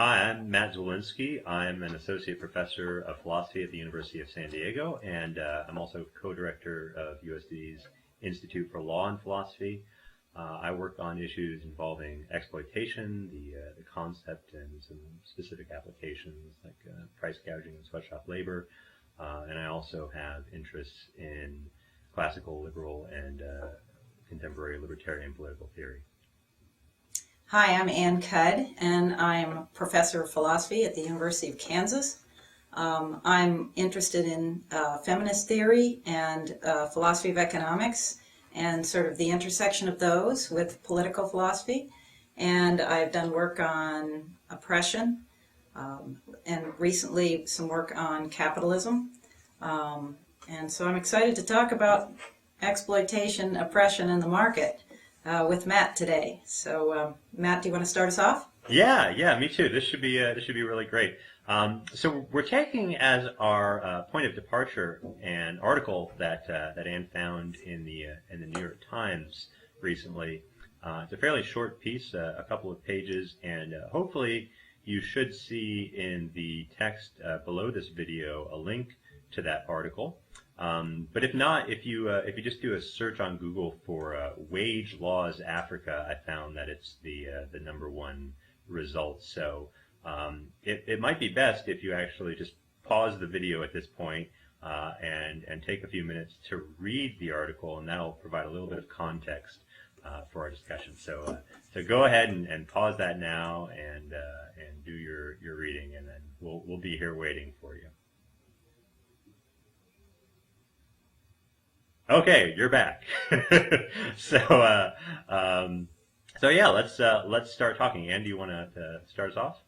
Hi, I'm Matt Zwolinski. I'm an associate professor of philosophy at the University of San Diego, and I'm also co-director of USD's Institute for Law and Philosophy. I work on issues involving exploitation, the concept, and some specific applications like price gouging and sweatshop labor. And I also have interests in classical, liberal, and contemporary libertarian political theory. Hi, I'm Ann Cudd, and I'm a professor of philosophy at the University of Kansas. I'm interested in feminist theory and philosophy of economics and sort of the intersection of those with political philosophy. And I've done work on oppression and recently some work on capitalism. And so I'm excited to talk about exploitation, oppression, and the market with Matt today. So, Matt, do you want to start us off? Yeah, me too. This should be really great. So we're taking as our point of departure an article that Anne found in the New York Times recently. It's a fairly short piece, a couple of pages, and hopefully you should see in the text below this video a link to that article. But if not, if you just do a search on Google for wage laws Africa, I found that it's the #1 result. So it might be best if you actually just pause the video at this point and take a few minutes to read the article, and that'll provide a little bit of context for our discussion. So go ahead and pause that now and do your reading, and then we'll be here waiting for you. Okay, you're back. So yeah, let's start talking. Anne, do you want to start us off?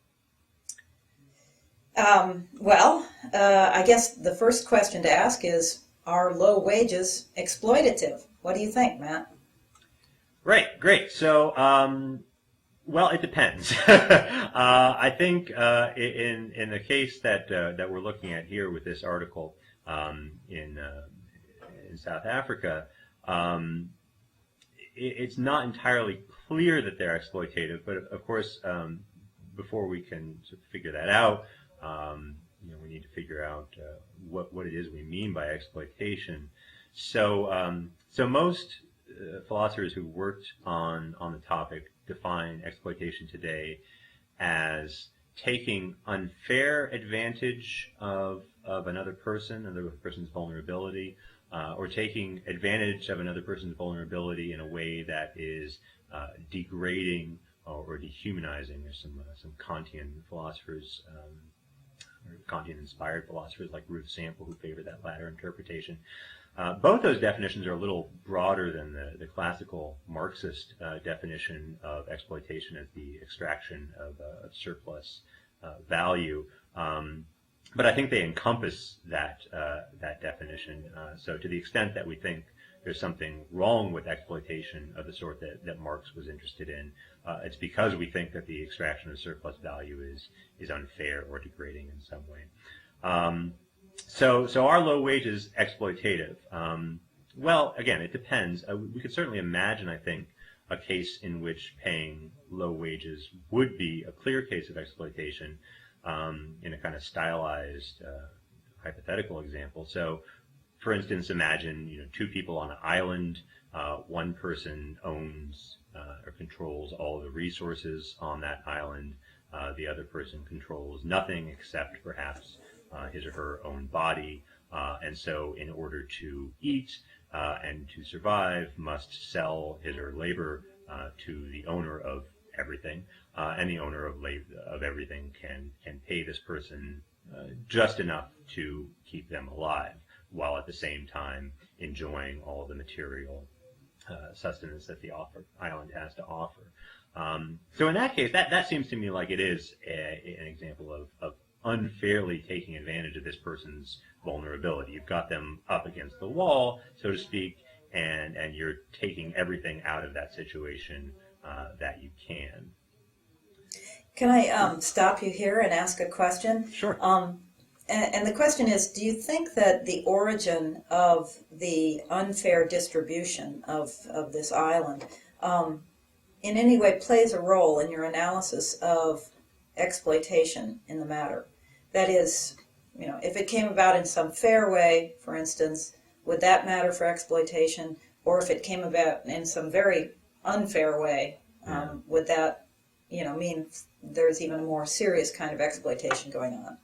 I guess the first question to ask is, are low wages exploitative? What do you think, Matt? Right, great. So, well, it depends. I think in the case that we're looking at here with this article in South Africa, it's not entirely clear that they're exploitative, but of course, before we can sort of figure that out, we need to figure out what it is we mean by exploitation. So most philosophers who worked on the topic define exploitation today as taking unfair advantage of another person's vulnerability, or taking advantage of another person's vulnerability in a way that is degrading or dehumanizing. There's some Kantian philosophers, or Kantian-inspired philosophers like Ruth Sample who favor that latter interpretation. Both those definitions are a little broader than the classical Marxist definition of exploitation as the extraction of surplus value. But I think they encompass that definition. So to the extent that we think there's something wrong with exploitation of the sort that Marx was interested in, it's because we think that the extraction of surplus value is unfair or degrading in some way. So are low wages exploitative? Well, again, it depends. We could certainly imagine, I think, a case in which paying low wages would be a clear case of exploitation. In a kind of stylized hypothetical example. So, for instance, imagine two people on an island. One person owns or controls all of the resources on that island. The other person controls nothing except perhaps his or her own body. And so, in order to eat and to survive, must sell his or her labor to the owner of everything, and the owner of everything can pay this person just enough to keep them alive, while at the same time enjoying all the material sustenance that the island has to offer. So in that case, that seems to me like it is an example of unfairly taking advantage of this person's vulnerability. You've got them up against the wall, so to speak, and you're taking everything out of that situation that you can. Can I stop you here and ask a question? Sure. And the question is, do you think that the origin of the unfair distribution of this island in any way plays a role in your analysis of exploitation in the matter? That is, if it came about in some fair way, for instance, would that matter for exploitation? Or if it came about in some very unfair way, would that, mean there's even a more serious kind of exploitation going on?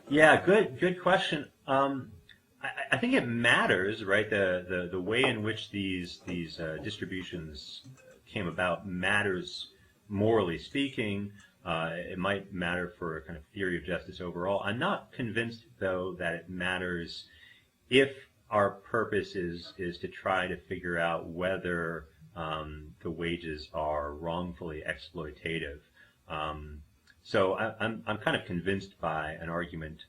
Yeah, good question. I think it matters, right? The way in which these distributions came about matters, morally speaking. It might matter for a kind of theory of justice overall. I'm not convinced, though, that it matters if our purpose is to try to figure out whether the wages are wrongfully exploitative. So I'm kind of convinced by an argument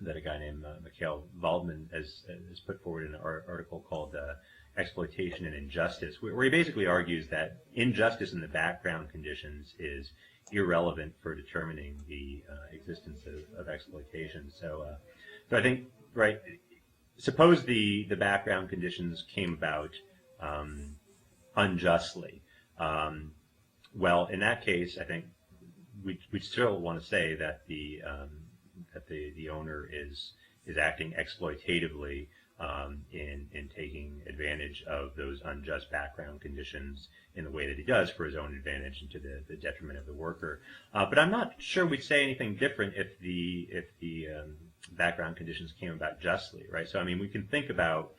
that a guy named Mikhail Waldman has put forward in an article called Exploitation and Injustice, where he basically argues that injustice in the background conditions is irrelevant for determining the existence of exploitation. So I think, right, suppose the background conditions came about unjustly. Well, in that case, I think we'd still want to say that the owner is acting exploitatively in taking advantage of those unjust background conditions in the way that he does for his own advantage and to the detriment of the worker. But I'm not sure we'd say anything different if the background conditions came about justly, right? So I mean, we can think about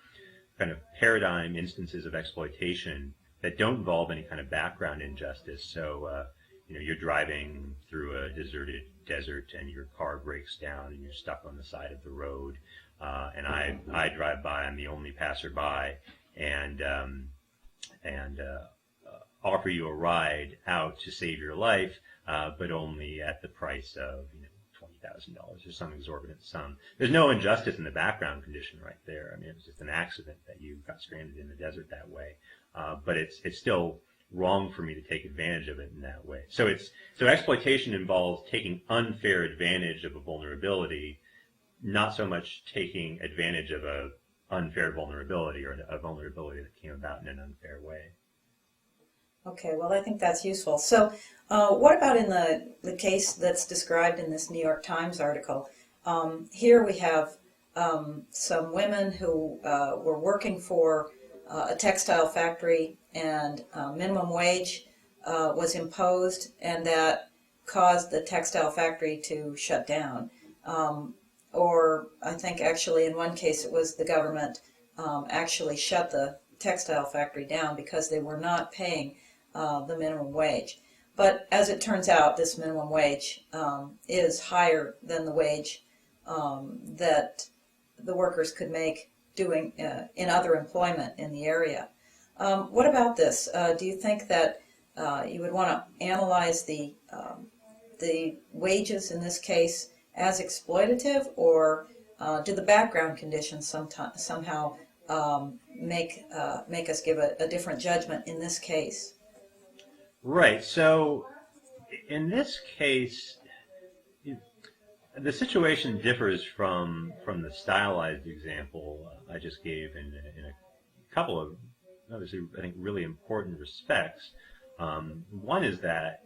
kind of paradigm instances of exploitation that don't involve any kind of background injustice. So you're driving through a deserted desert and your car breaks down and you're stuck on the side of the road. And I drive by, I'm the only passerby, and offer you a ride out to save your life, but only at the price of $20,000 or some exorbitant sum. There's no injustice in the background condition right there. I mean, it was just an accident that you got stranded in the desert that way. But it's still wrong for me to take advantage of it in that way. So exploitation involves taking unfair advantage of a vulnerability, not so much taking advantage of a unfair vulnerability or a vulnerability that came about in an unfair way. Okay, well, I think that's useful. So what about in the case that's described in this New York Times article? Here we have some women who were working for a textile factory, and minimum wage was imposed, and that caused the textile factory to shut down. Or I think actually in one case it was the government actually shut the textile factory down because they were not paying the minimum wage. But as it turns out, this minimum wage is higher than the wage that the workers could make doing in other employment in the area. What about this? Do you think that you would want to analyze the wages in this case as exploitative, or do the background conditions somehow make us give a different judgment in this case? Right. So in this case, the situation differs from the stylized example I just gave in a couple of, obviously, I think, really important respects. One is that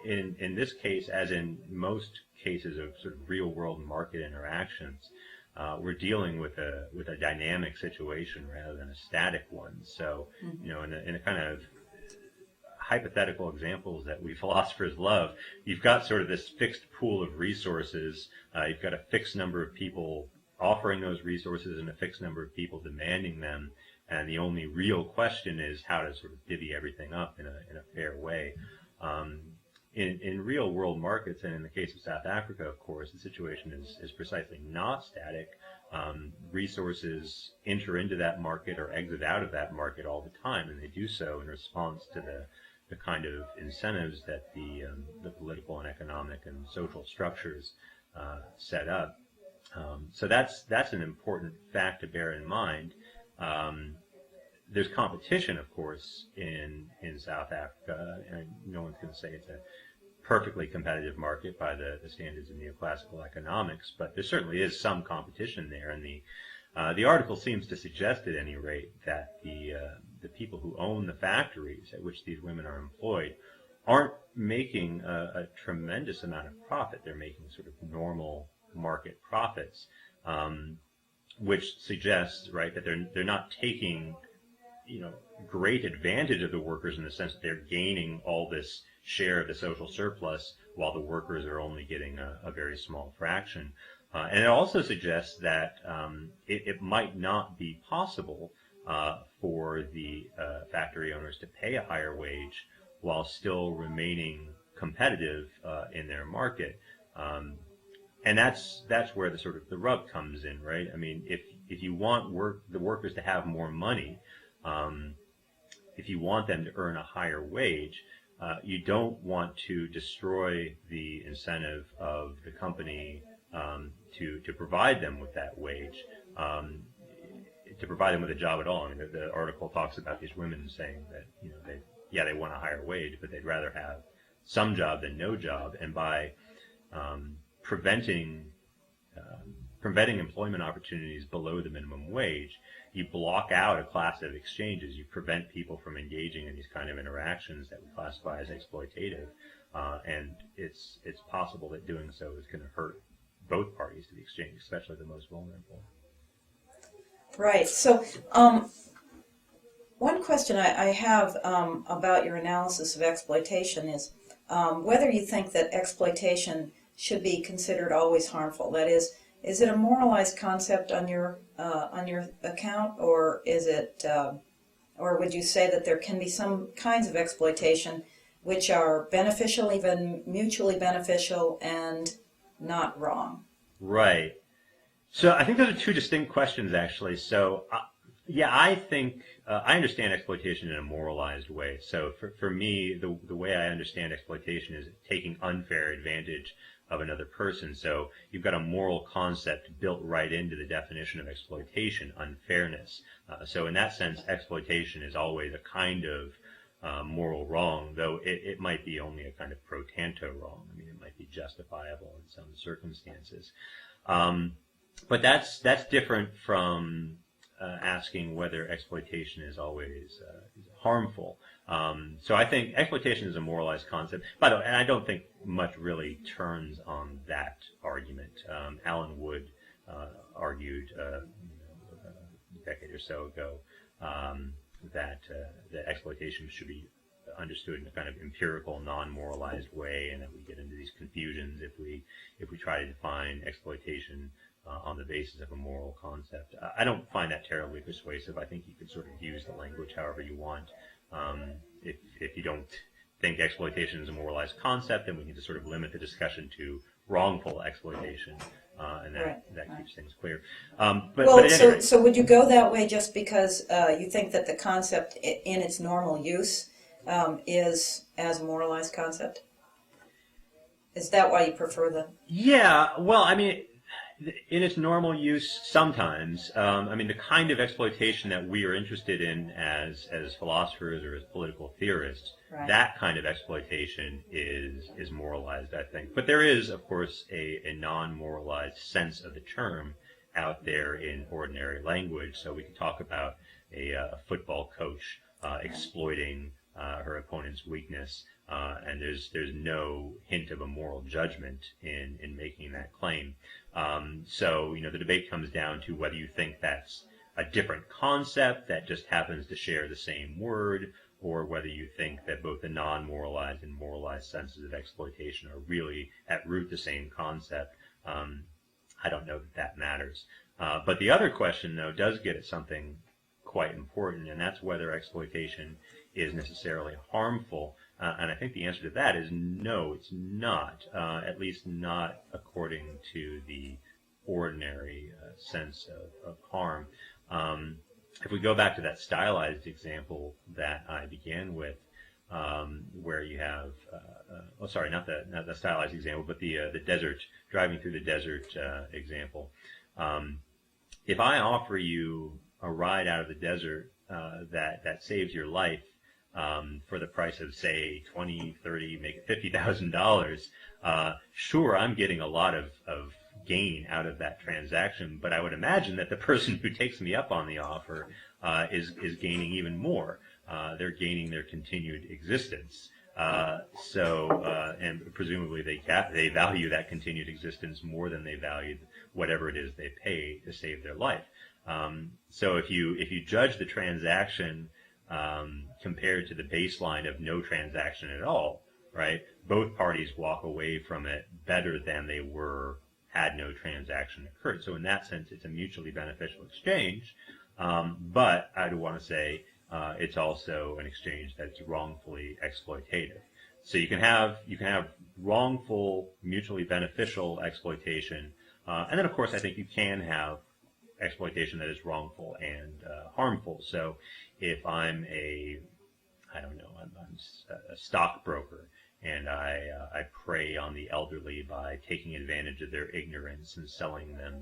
in this case, as in most cases of sort of real-world market interactions, we're dealing with a dynamic situation rather than a static one. So, in a kind of hypothetical examples that we philosophers love, you've got sort of this fixed pool of resources. You've got a fixed number of people offering those resources and a fixed number of people demanding them. And the only real question is how to sort of divvy everything up in a fair way. In real world markets, and in the case of South Africa, of course, the situation is precisely not static. Resources enter into that market or exit out of that market all the time, and they do so in response to the kind of incentives that the political and economic and social structures set up. So that's an important fact to bear in mind. There's competition, of course, in South Africa, and no one's going to say it's a perfectly competitive market by the standards of neoclassical economics, but there certainly is some competition there, and the article seems to suggest, at any rate, that the people who own the factories at which these women are employed aren't making a tremendous amount of profit. They're making sort of normal market profits, which suggests, right, that they're not taking, great advantage of the workers in the sense that they're gaining all this share of the social surplus while the workers are only getting a very small fraction. And it also suggests that it might not be possible for the factory owners to pay a higher wage while still remaining competitive in their market. And that's where the rub comes in, right? I mean, if you want the workers to have more money, if you want them to earn a higher wage, you don't want to destroy the incentive of the company to provide them with that wage, to provide them with a job at all. I mean, the article talks about these women saying that they want a higher wage, but they'd rather have some job than no job, and by preventing employment opportunities below the minimum wage, you block out a class of exchanges. You prevent people from engaging in these kind of interactions that we classify as exploitative, and it's possible that doing so is going to hurt both parties to the exchange, especially the most vulnerable. Right. So, one question I have about your analysis of exploitation is whether you think that exploitation should be considered always harmful. That is it a moralized concept on your account, or is it, or would you say that there can be some kinds of exploitation which are beneficial, even mutually beneficial, and not wrong? Right. So I think those are two distinct questions, actually. So, I think I understand exploitation in a moralized way. So for me, the way I understand exploitation is taking unfair advantage of another person. So you've got a moral concept built right into the definition of exploitation, unfairness. So in that sense, exploitation is always a kind of moral wrong, though it might be only a kind of pro tanto wrong. I mean, it might be justifiable in some circumstances. But that's different from asking whether exploitation is always harmful. So I think exploitation is a moralized concept. By the way, and I don't think much really turns on that argument. Alan Wood argued a decade or so ago that exploitation should be understood in a kind of empirical, non-moralized way, and that we get into these confusions if we try to define exploitation on the basis of a moral concept. I don't find that terribly persuasive. I think you could sort of use the language however you want. If you don't think exploitation is a moralized concept, then we can just sort of limit the discussion to wrongful exploitation, and that keeps things clear. So would you go that way just because you think that the concept in its normal use is as a moralized concept? Is that why you prefer the... Yeah, well, I mean, in its normal use, sometimes. I mean, the kind of exploitation that we are interested in as philosophers or as political theorists, that kind of exploitation is moralized, I think. But there is, of course, a non-moralized sense of the term out there in ordinary language. So we can talk about a football coach exploiting her opponent's weakness, and there's no hint of a moral judgment in making that claim. So the debate comes down to whether you think that's a different concept that just happens to share the same word, or whether you think that both the non-moralized and moralized senses of exploitation are really at root the same concept. I don't know that matters. But the other question, though, does get at something quite important, and that's whether exploitation is necessarily harmful. And I think the answer to that is no, it's not, at least not according to the ordinary sense of harm. If we go back to that stylized example that I began with, where you have, not the stylized example, but the desert, driving through the desert example. If I offer you a ride out of the desert that saves your life, for the price of, say, $20, $30, make it $50,000, sure, I'm getting a lot of gain out of that transaction, but I would imagine that the person who takes me up on the offer is gaining even more. They're gaining their continued existence. And presumably they value that continued existence more than they value whatever it is they pay to save their life. So if you judge the transaction compared to the baseline of no transaction at all, right, both parties walk away from it better than they were had no transaction occurred. So in that sense, it's a mutually beneficial exchange. But I do want to say it's also an exchange that's wrongfully exploitative. So you can have wrongful, mutually beneficial exploitation, and then of course I think you can have exploitation that is wrongful and harmful. So if I'm I'm a stockbroker, and I prey on the elderly by taking advantage of their ignorance and selling them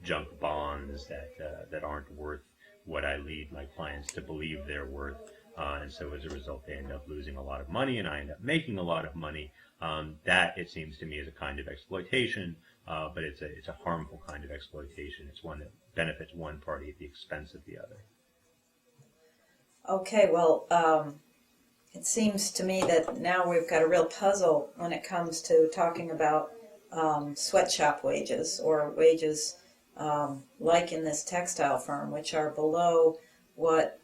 junk bonds that aren't worth what I lead my clients to believe they're worth. And so as a result, they end up losing a lot of money, and I end up making a lot of money. That, it seems to me, is a kind of exploitation, but it's a harmful kind of exploitation. It's one that benefits one party at the expense of the other. Okay, well, it seems to me that now we've got a real puzzle when it comes to talking about sweatshop wages, or wages like in this textile firm, which are below what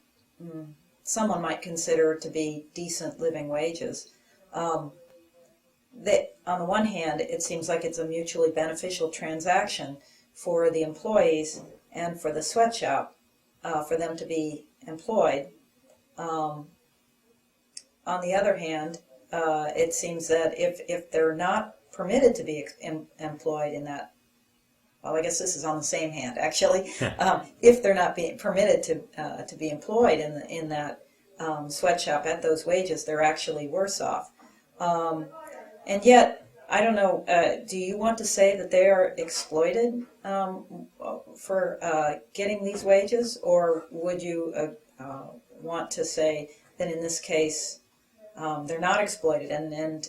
someone might consider to be decent living wages. That, on the one hand, it seems like it's a mutually beneficial transaction for the employees and for the sweatshop, for them to be employed. On the other hand, it seems that if they're not permitted to be employed in that, well, I guess this is on the same hand, actually. If they're not being permitted to be employed in that sweatshop at those wages, they're actually worse off. And yet, I don't know, do you want to say that they are exploited for getting these wages, or would you want to say that in this case they're not exploited? And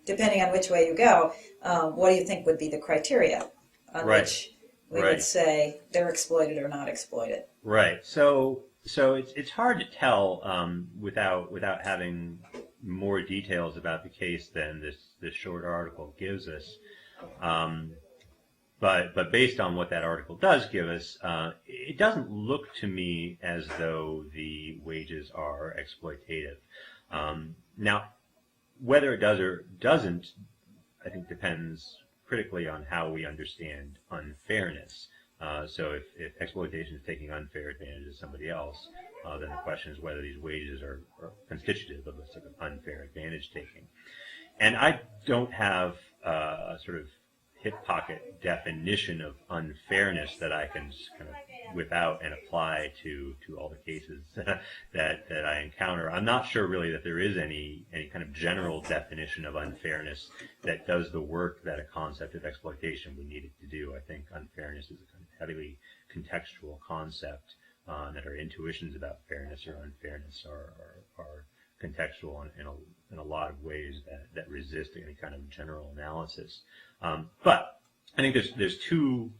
depending on which way you go, what do you think would be the criteria on which we would say they're exploited or not exploited? Right. So it's hard to tell without having more details about the case than this short article gives us. But based on what that article does give us, it doesn't look to me as though the wages are exploitative. Now, whether it does or doesn't, I think depends critically on how we understand unfairness. So if exploitation is taking unfair advantage of somebody else, then the question is whether these wages are constitutive of a sort of unfair advantage taking. And I don't have a sort of hip pocket definition of unfairness that I can kind of whip out and apply to all the cases that I encounter. I'm not sure really that there is any kind of general definition of unfairness that does the work that a concept of exploitation would need it to do. I think unfairness is a kind of heavily contextual concept, that our intuitions about fairness or unfairness are contextual in a lot of ways that resist any kind of general analysis. But I think there's two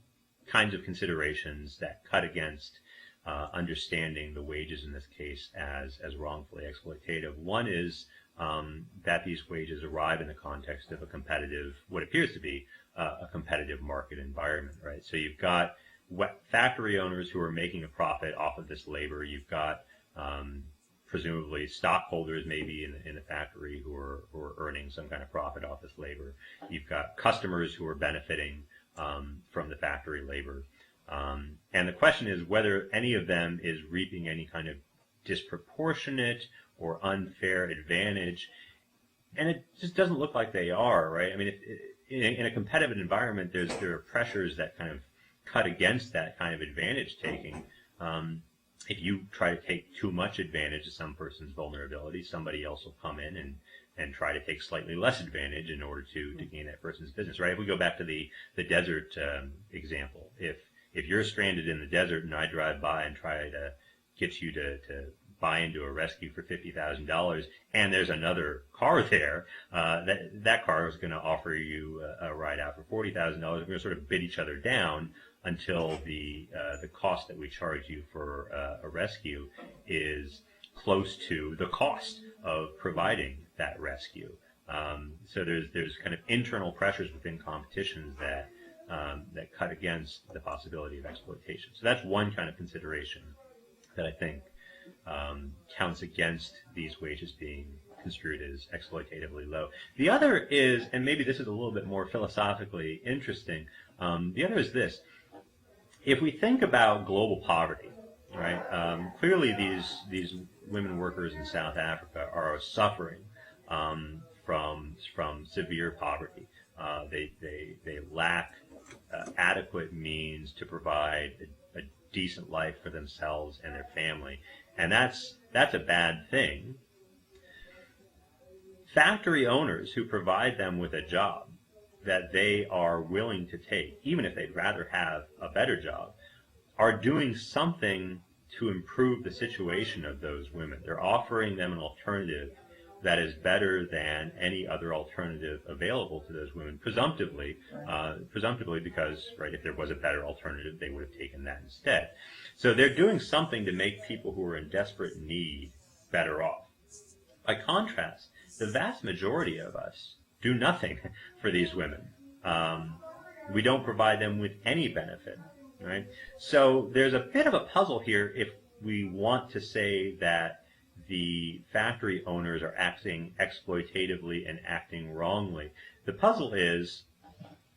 kinds of considerations that cut against understanding the wages in this case as wrongfully exploitative. One is that these wages arrive in the context of a competitive, what appears to be a competitive market environment, right? So you've got factory owners who are making a profit off of this labor. You've got presumably stockholders maybe in the factory who are earning some kind of profit off this labor. You've got customers who are benefiting from the factory labor. And the question is whether any of them is reaping any kind of disproportionate or unfair advantage. And it just doesn't look like they are, right? I mean, in a competitive environment, there are pressures that kind of cut against that kind of advantage taking. If you try to take too much advantage of some person's vulnerability, somebody else will come in and try to take slightly less advantage in order to gain that person's business, right? If we go back to the desert example, if you're stranded in the desert and I drive by and try to get you to buy into a rescue for $50,000 and there's another car there, that car is going to offer you a ride out for $40,000. We're going to sort of bid each other down until the cost that we charge you for a rescue is close to the cost of providing that rescue. So there's kind of internal pressures within competitions that cut against the possibility of exploitation. So that's one kind of consideration that I think counts against these wages being construed as exploitatively low. The other is, and maybe this is a little bit more philosophically interesting, the other is this. If we think about global poverty, right, clearly these women workers in South Africa are suffering from severe poverty. They lack adequate means to provide a decent life for themselves and their family, and that's a bad thing. Factory owners who provide them with a job that they are willing to take, even if they'd rather have a better job, are doing something to improve the situation of those women. They're offering them an alternative that is better than any other alternative available to those women, presumptively because, right, if there was a better alternative, they would have taken that instead. So they're doing something to make people who are in desperate need better off. By contrast, the vast majority of us do nothing for these women. We don't provide them with any benefit, right? So there's a bit of a puzzle here if we want to say that the factory owners are acting exploitatively and acting wrongly. The puzzle is,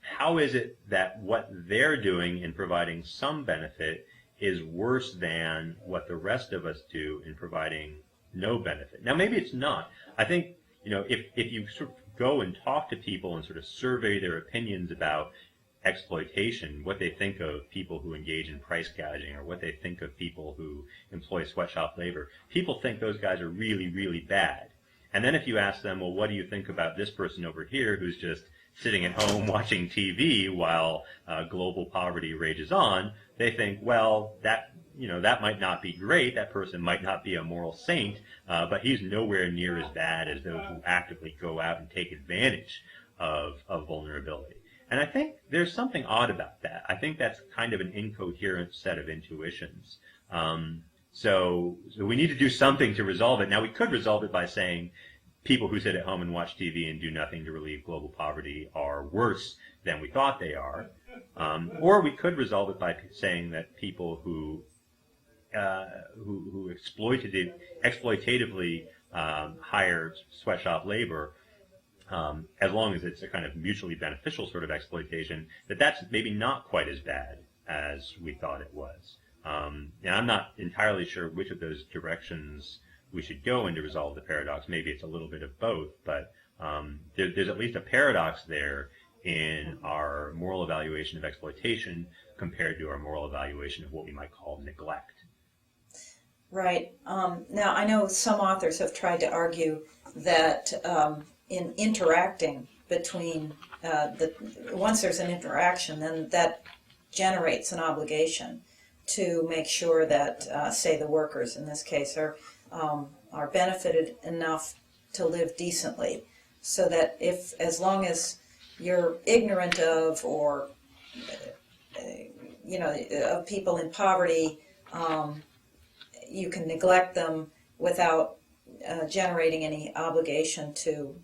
how is it that what they're doing in providing some benefit is worse than what the rest of us do in providing no benefit? Now, maybe it's not. I think, if you sort of go and talk to people and sort of survey their opinions about exploitation, what they think of people who engage in price gouging, or what they think of people who employ sweatshop labor, people think those guys are really, really bad. And then if you ask them, well, what do you think about this person over here who's just sitting at home watching TV while global poverty rages on, they think, well, that might not be great, that person might not be a moral saint, but he's nowhere near as bad as those who actively go out and take advantage of vulnerability. And I think there's something odd about that. I think that's kind of an incoherent set of intuitions. So we need to do something to resolve it. Now, we could resolve it by saying people who sit at home and watch TV and do nothing to relieve global poverty are worse than we thought they are. Or we could resolve it by saying that people who exploitatively hire sweatshop labor, as long as it's a kind of mutually beneficial sort of exploitation, that's maybe not quite as bad as we thought it was. And I'm not entirely sure which of those directions we should go in to resolve the paradox. Maybe it's a little bit of both, but there's at least a paradox there in our moral evaluation of exploitation compared to our moral evaluation of what we might call neglect. Right. Now, I know some authors have tried to argue that in interacting between, once there's an interaction, then that generates an obligation to make sure that, say, the workers in this case are benefited enough to live decently, so that as long as you're ignorant of, or of people in poverty, you can neglect them without generating any obligation to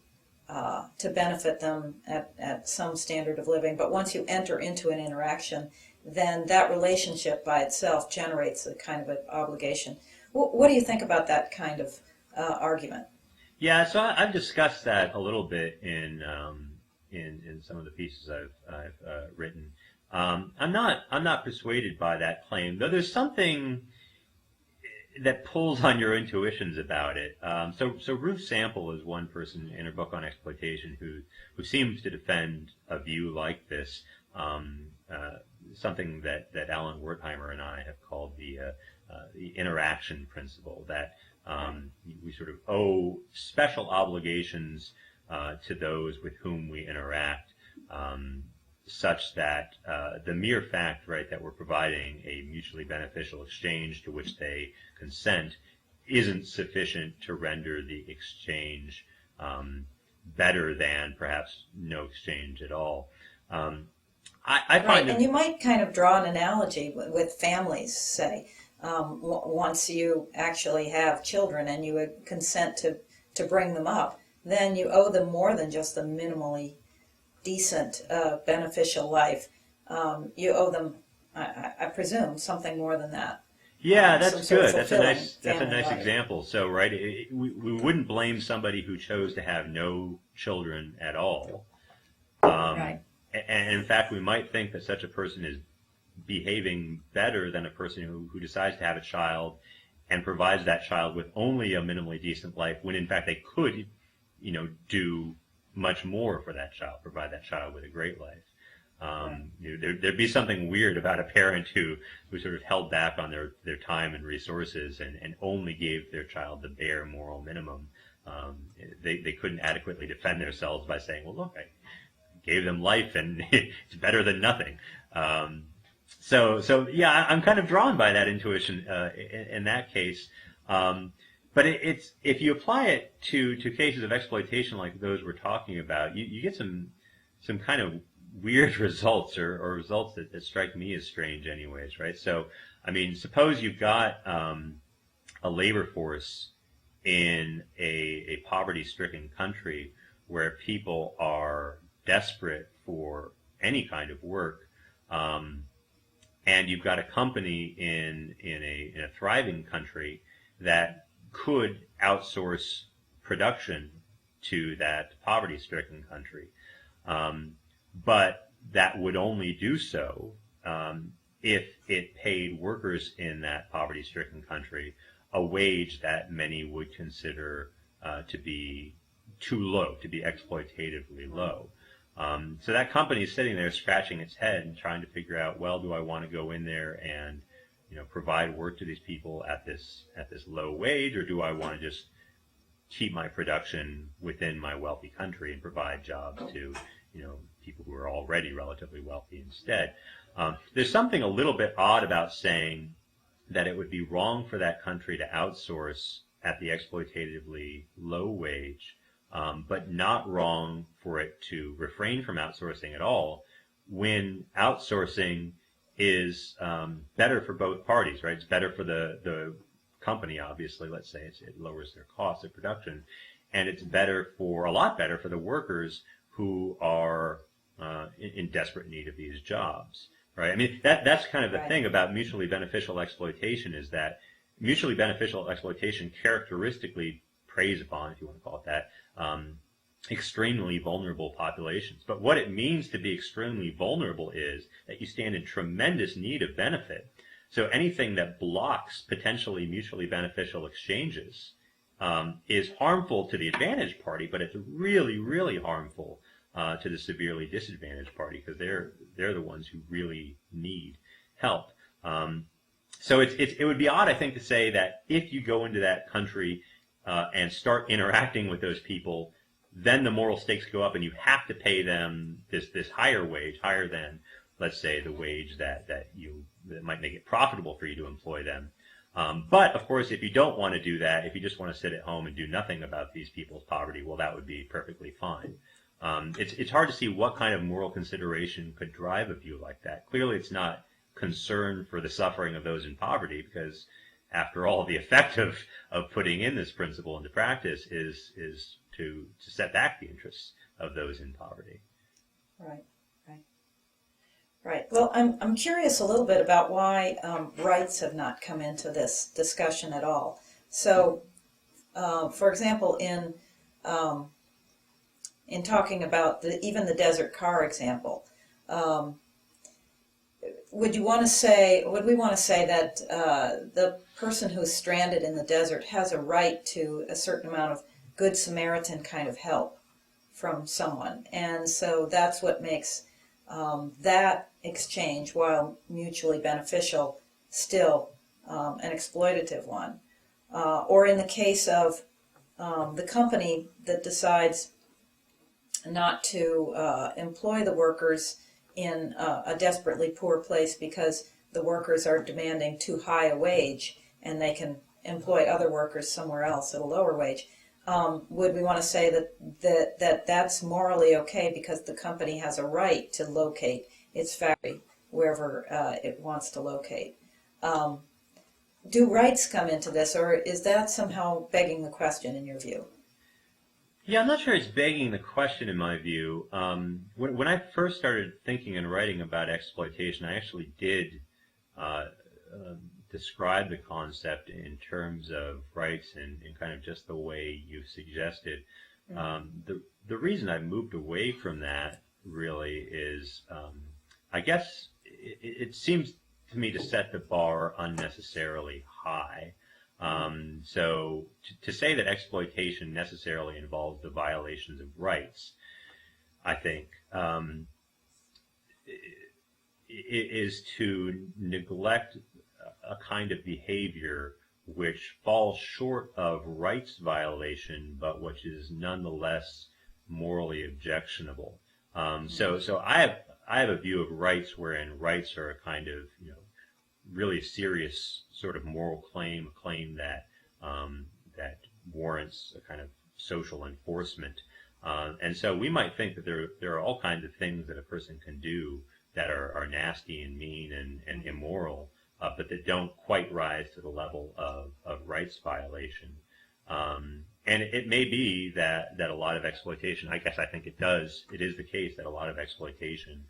benefit them at some standard of living. But once you enter into an interaction, then that relationship by itself generates a kind of an obligation. What do you think about that kind of argument? Yeah, so I've discussed that a little bit in some of the pieces I've written. I'm not persuaded by that claim, though. There's something that pulls on your intuitions about it. So Ruth Sample is one person in her book on exploitation who seems to defend a view like this, something that Alan Wertheimer and I have called the interaction principle, that we sort of owe special obligations to those with whom we interact, such that the mere fact, right, that we're providing a mutually beneficial exchange to which they consent isn't sufficient to render the exchange better than perhaps no exchange at all. I find right, and you might kind of draw an analogy with families, say. Once you actually have children and you consent to bring them up, then you owe them more than just a minimally decent, beneficial life. You owe them, I presume, something more than that. Yeah, Some that's sort of good. That's a fulfilling nice family life. example. So, right, we wouldn't blame somebody who chose to have no children at all. Right. And in fact, we might think that such a person is behaving better than a person who decides to have a child and provides that child with only a minimally decent life, when in fact they could, do much more for that child, provide that child with a great life. There'd be something weird about a parent who sort of held back on their time and resources and only gave their child the bare moral minimum. They couldn't adequately defend themselves by saying, well, look, I gave them life and it's better than nothing. So yeah, I'm kind of drawn by that intuition in that case. But it's if you apply it to cases of exploitation like those we're talking about, you get some kind of weird results or results that strike me as strange anyways, right? So, I mean, suppose you've got a labor force in a poverty-stricken country where people are desperate for any kind of work, and you've got a company in a thriving country that could outsource production to that poverty-stricken country. But that would only do so if it paid workers in that poverty-stricken country a wage that many would consider to be too low, to be exploitatively low. So that company is sitting there scratching its head and trying to figure out, well, do I want to go in there and provide work to these people at this low wage, or do I want to just keep my production within my wealthy country and provide jobs to people who are already relatively wealthy instead? There's something a little bit odd about saying that it would be wrong for that country to outsource at the exploitatively low wage, but not wrong for it to refrain from outsourcing at all, when outsourcing is better for both parties, right? It's better for the company, obviously. Let's say it lowers their cost of production, and it's a lot better for the workers who are in desperate need of these jobs, right? I mean, that's kind of the thing about mutually beneficial exploitation, is that mutually beneficial exploitation characteristically preys upon, if you want to call it that, extremely vulnerable populations. But what it means to be extremely vulnerable is that you stand in tremendous need of benefit. So anything that blocks potentially mutually beneficial exchanges is harmful to the advantaged party, but it's really, really harmful to the severely disadvantaged party, because they're the ones who really need help. So it would be odd, I think, to say that if you go into that country and start interacting with those people, then the moral stakes go up and you have to pay them this higher wage, higher than, let's say, the wage that might make it profitable for you to employ them. But of course, if you don't want to do that, if you just want to sit at home and do nothing about these people's poverty, well, that would be perfectly fine. It's hard to see what kind of moral consideration could drive a view like that. Clearly, it's not concern for the suffering of those in poverty, because after all, the effect of putting in this principle into practice is to set back the interests of those in poverty. Right. Well, I'm curious a little bit about why rights have not come into this discussion at all. So, for example, in talking about even the desert car example, would we want to say that the person who's stranded in the desert has a right to a certain amount of Good Samaritan kind of help from someone? And so that's what makes that exchange, while mutually beneficial, still an exploitative one. Or in the case of the company that decides not to employ the workers in a desperately poor place because the workers are demanding too high a wage, and they can employ other workers somewhere else at a lower wage. Would we want to say that that's morally okay because the company has a right to locate its factory wherever it wants to locate? Do rights come into this, or is that somehow begging the question in your view? Yeah, I'm not sure it's begging the question in my view. When I first started thinking and writing about exploitation, I actually did uh, describe the concept in terms of rights in kind of just the way you suggested. The reason I moved away from that really is, I guess it seems to me to set the bar unnecessarily high. So to say that exploitation necessarily involves the violations of rights, I think, is to neglect a kind of behavior which falls short of rights violation, but which is nonetheless morally objectionable. So I have a view of rights wherein rights are a kind of really serious sort of moral claim, a claim that that warrants a kind of social enforcement. And so we might think that there are all kinds of things that a person can do that are nasty and mean and immoral, but that don't quite rise to the level of rights violation. And it may be that a lot of exploitation, I guess I think it is the case that a lot of exploitation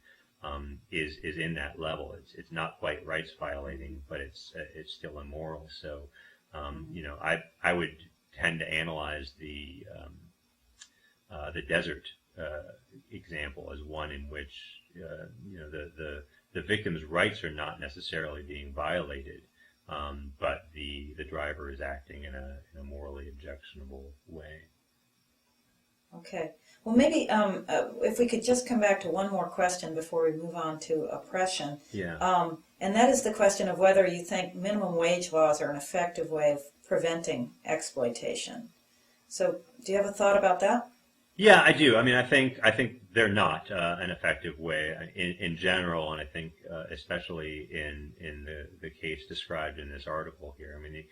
is in that level. It's not quite rights violating, but it's still immoral. So, I would tend to analyze the desert example as one in which the victim's rights are not necessarily being violated, but the driver is acting in a morally objectionable way. Okay. Well, maybe if we could just come back to one more question before we move on to oppression. Yeah. And that is the question of whether you think minimum wage laws are an effective way of preventing exploitation. So, do you have a thought about that? Yeah, I do. I mean, I think they're not an effective way in general, and I think especially in the case described in this article here. I mean,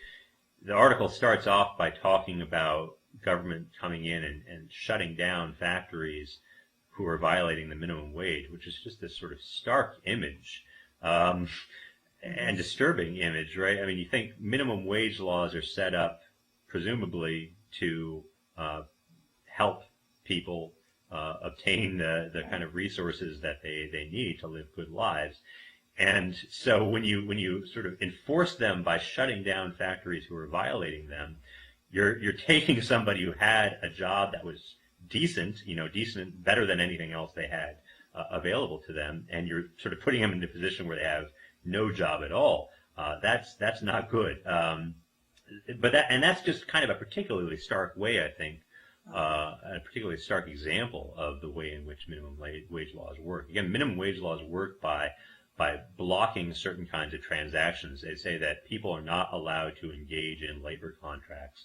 the article starts off by talking about government coming in and shutting down factories who are violating the minimum wage, which is just this sort of stark image and disturbing image, right? I mean, you think minimum wage laws are set up presumably to help people obtain the kind of resources that they need to live good lives. And so when you sort of enforce them by shutting down factories who are violating them, you're taking somebody who had a job that was decent, better than anything else they had available to them, and you're sort of putting them in a position where they have no job at all. That's not good. But that's just kind of a particularly stark way, I think, a particularly stark example of the way in which minimum wage laws work. Again, minimum wage laws work by blocking certain kinds of transactions. They say that people are not allowed to engage in labor contracts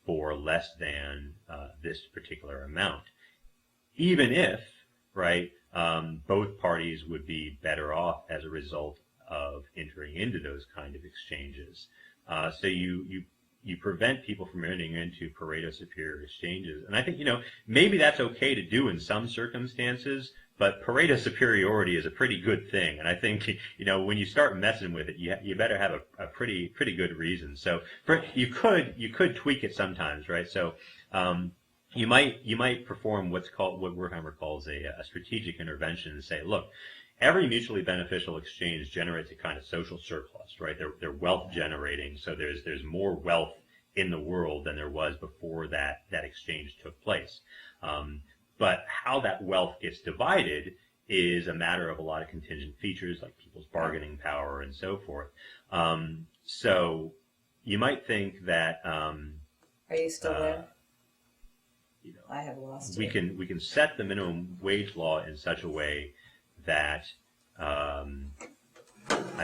for less than this particular amount, even if, right, both parties would be better off as a result of entering into those kind of exchanges. So you prevent people from entering into Pareto superior exchanges. And I think, maybe that's okay to do in some circumstances, but Pareto superiority is a pretty good thing. And I think, when you start messing with it, you better have a pretty good reason. So you could tweak it sometimes, right? So you might perform what Wertheimer calls a strategic intervention and say, look, every mutually beneficial exchange generates a kind of social surplus, right? They're wealth generating, so there's more wealth in the world than there was before that exchange took place. But how that wealth gets divided is a matter of a lot of contingent features like people's bargaining power and so forth. So you might think that. Are you still there? I have lost we you. We can set the minimum wage law in such a way that I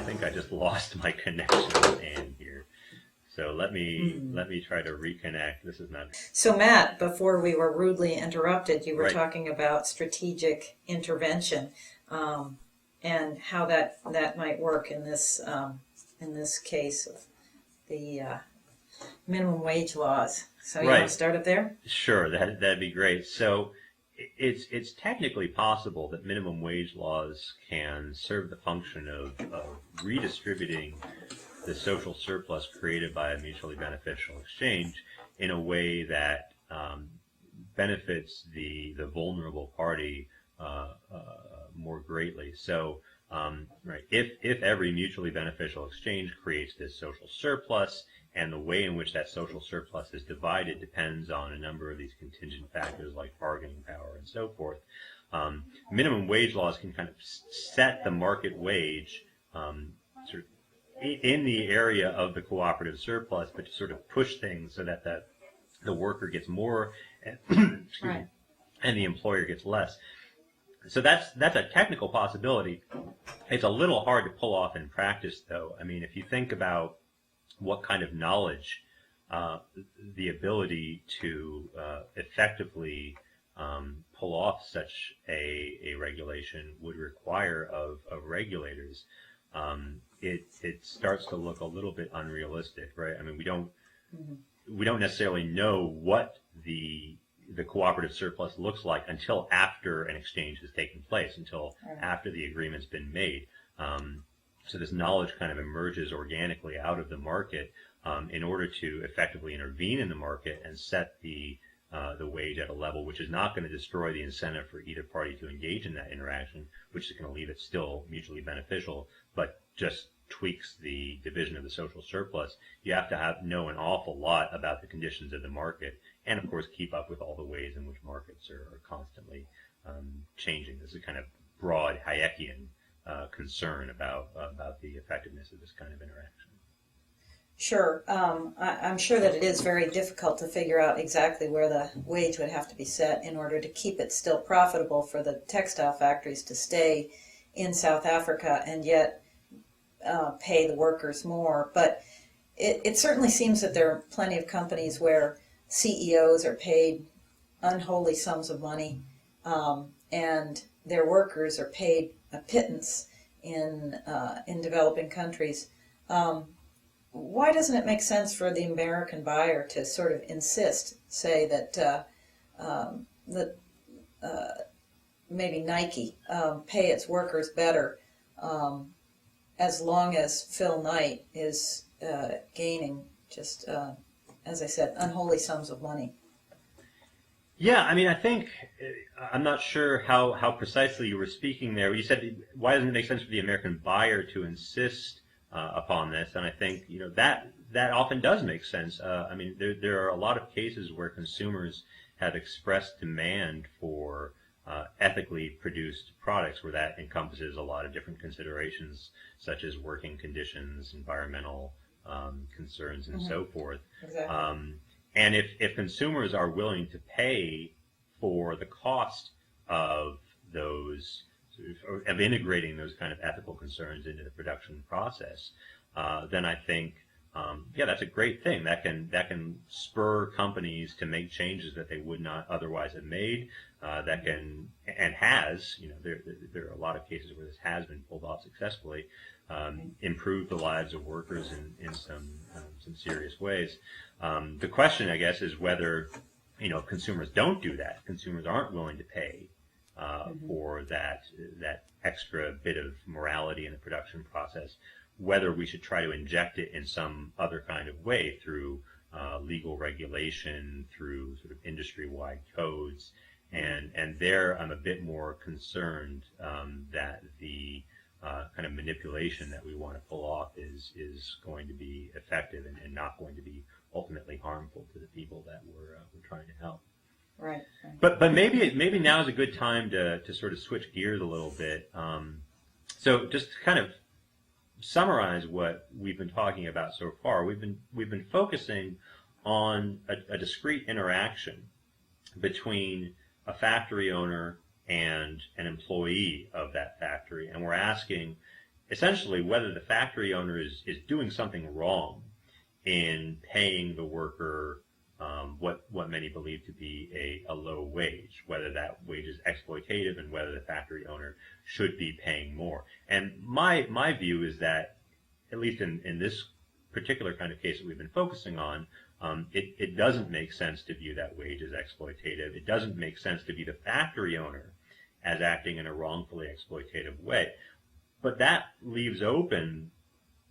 think I just lost my connection with Ann here. So let me try to reconnect. This is not. So Matt, before we were rudely interrupted, you were Right. talking about strategic intervention and how that might work in this case of the minimum wage laws. So you Right. want to start it there? Sure, that'd be great. So it's technically possible that minimum wage laws can serve the function of redistributing the social surplus created by a mutually beneficial exchange in a way that benefits the vulnerable party more greatly. So, right, if every mutually beneficial exchange creates this social surplus, and the way in which that social surplus is divided depends on a number of these contingent factors like bargaining power and so forth. Minimum wage laws can kind of set the market wage sort of in the area of the cooperative surplus, but to sort of push things so that the worker gets more and, Right. and the employer gets less. So that's a technical possibility. It's a little hard to pull off in practice, though. I mean, if you think about what kind of knowledge, the ability to effectively pull off such a regulation would require of regulators, it starts to look a little bit unrealistic, right? I mean, we don't necessarily know what the cooperative surplus looks like until after an exchange has taken place, until after the agreement's been made. So this knowledge kind of emerges organically out of the market in order to effectively intervene in the market and set the wage at a level which is not going to destroy the incentive for either party to engage in that interaction, which is going to leave it still mutually beneficial, but just tweaks the division of the social surplus. You have to know an awful lot about the conditions of the market, and of course keep up with all the ways in which markets are constantly changing. This is a kind of broad Hayekian concern about the effectiveness of this kind of interaction. Sure. I'm sure that it is very difficult to figure out exactly where the wage would have to be set in order to keep it still profitable for the textile factories to stay in South Africa and yet pay the workers more. But it certainly seems that there are plenty of companies where CEOs are paid unholy sums of money, and their workers are paid a pittance in developing countries. Why doesn't it make sense for the American buyer to sort of insist, say that maybe Nike pay its workers better as long as Phil Knight is gaining just, as I said, unholy sums of money? Yeah, I mean, I think, I'm not sure how precisely you were speaking there. You said, why doesn't it make sense for the American buyer to insist upon this? And I think, that often does make sense. I mean, there are a lot of cases where consumers have expressed demand for ethically produced products, where that encompasses a lot of different considerations, such as working conditions, environmental concerns, and so forth. Exactly. And if consumers are willing to pay for the cost of those, of integrating those kind of ethical concerns into the production process, then I think, that's a great thing. That can spur companies to make changes that they would not otherwise have made. That can, and has, there are a lot of cases where this has been pulled off successfully, improve the lives of workers in some serious ways. The question, I guess, is whether, if consumers don't do that, consumers aren't willing to pay for that extra bit of morality in the production process, whether we should try to inject it in some other kind of way through legal regulation, through sort of industry-wide codes. And there I'm a bit more concerned that the kind of manipulation that we want to pull off is going to be effective and not going to be ultimately harmful to the people that we're trying to help. Right. But maybe now is a good time to sort of switch gears a little bit. So just to kind of summarize what we've been talking about so far, we've been focusing on a discrete interaction between a factory owner and an employee of that factory, and we're asking essentially whether the factory owner is doing something wrong in paying the worker what many believe to be a low wage, whether that wage is exploitative and whether the factory owner should be paying more. And my view is that, at least in this particular kind of case that we've been focusing on, it doesn't make sense to view that wage as exploitative. It doesn't make sense to view the factory owner as acting in a wrongfully exploitative way. But that leaves open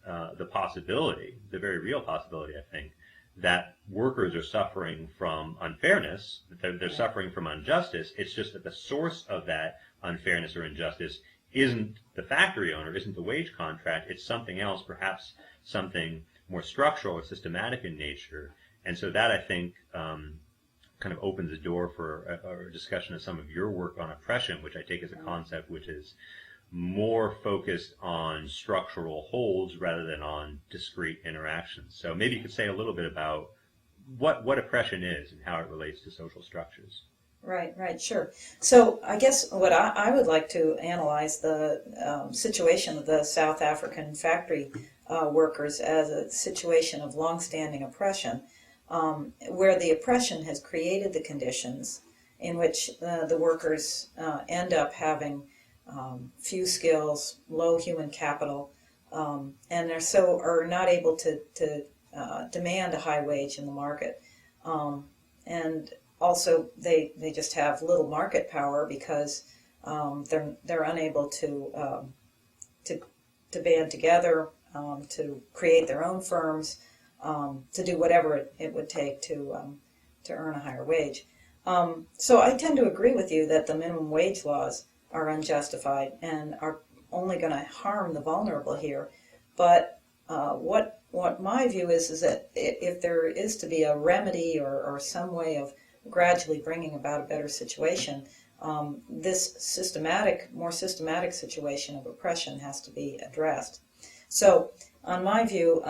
the possibility, the very real possibility, I think, that workers are suffering from unfairness, that they're suffering from injustice. It's just that the source of that unfairness or injustice isn't the factory owner, isn't the wage contract. It's something else, perhaps something more structural or systematic in nature. And so that, I think, kind of opens the door for a discussion of some of your work on oppression, which I take as a concept which is more focused on structural holds rather than on discrete interactions. So maybe you could say a little bit about what oppression is and how it relates to social structures. Right, sure. So I guess what I would like to analyze the situation of the South African factory workers as a situation of longstanding oppression, where the oppression has created the conditions in which the workers end up having few skills, low human capital, and are not able to demand a high wage in the market. And also, they just have little market power because they're unable to band together, to create their own firms, to do whatever it would take to earn a higher wage. So I tend to agree with you that the minimum wage laws are unjustified and are only going to harm the vulnerable here. But what my view is that if there is to be a remedy or some way of gradually bringing about a better situation, this more systematic situation of oppression has to be addressed. So, on my view,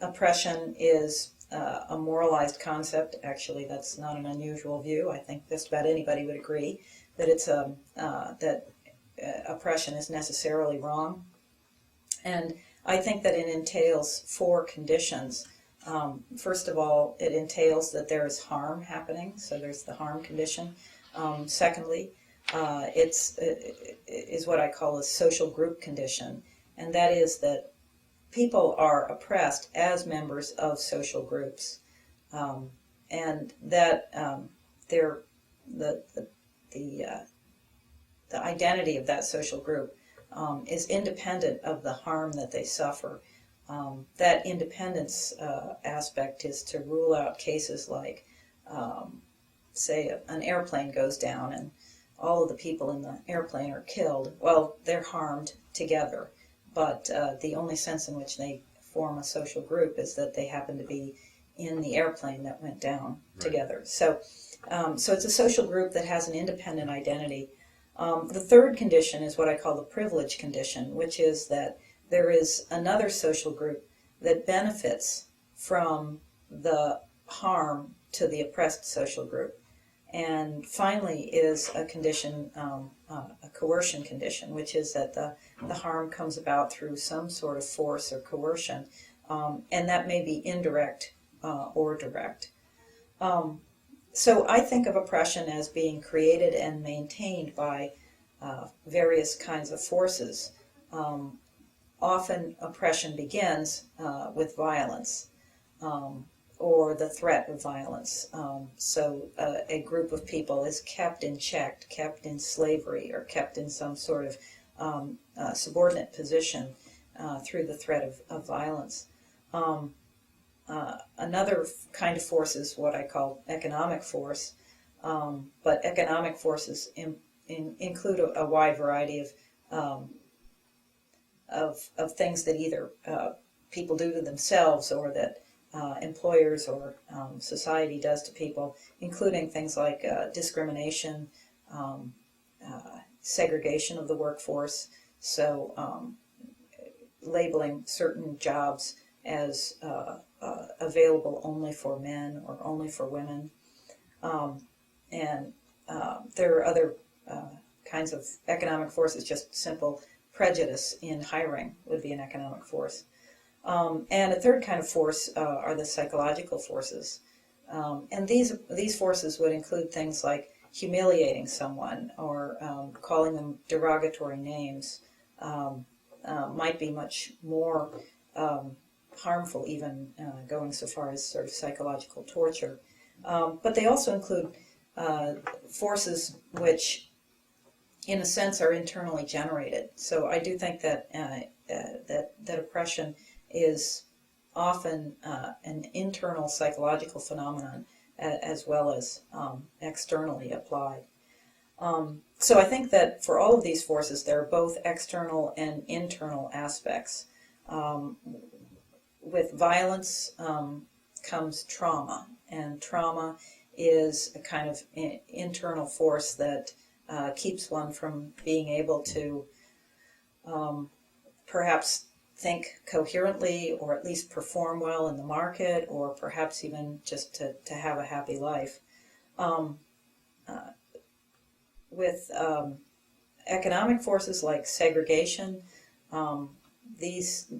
oppression is a moralized concept. Actually, that's not an unusual view. I think just about anybody would agree that it's that oppression is necessarily wrong. And I think that it entails four conditions. First of all, it entails that there is harm happening, so there's the harm condition. Secondly, is what I call a social group condition, and that is that people are oppressed as members of social groups, and that the identity of that social group is independent of the harm that they suffer. That independence aspect is to rule out cases like, say, an airplane goes down and all of the people in the airplane are killed. Well, they're harmed together, but the only sense in which they form a social group is that they happen to be in the airplane that went down together. So it's a social group that has an independent identity. The third condition is what I call the privilege condition, which is that there is another social group that benefits from the harm to the oppressed social group. And finally is a condition, a coercion condition, which is that the harm comes about through some sort of force or coercion, and that may be indirect or direct. So I think of oppression as being created and maintained by various kinds of forces. Often oppression begins with violence or the threat of violence. So a group of people is kept in check, kept in slavery, or kept in some sort of subordinate position through the threat of violence. Another kind of force is what I call economic force, but economic forces include a wide variety of things that either people do to themselves or that employers or society does to people, including things like discrimination, segregation of the workforce, so labeling certain jobs as available only for men or only for women. And there are other kinds of economic forces, just simple prejudice in hiring would be an economic force. And a third kind of force are the psychological forces. And these forces would include things like humiliating someone or calling them derogatory names, might be much more harmful, even going so far as sort of psychological torture. But they also include forces which, in a sense, are internally generated. So I do think that that oppression is often an internal psychological phenomenon as well as externally applied. So I think that for all of these forces, there are both external and internal aspects. Um, with violence comes trauma, and trauma is a kind of internal force that keeps one from being able to perhaps think coherently, or at least perform well in the market, or perhaps even just to have a happy life. Um, with economic forces like segregation, um, this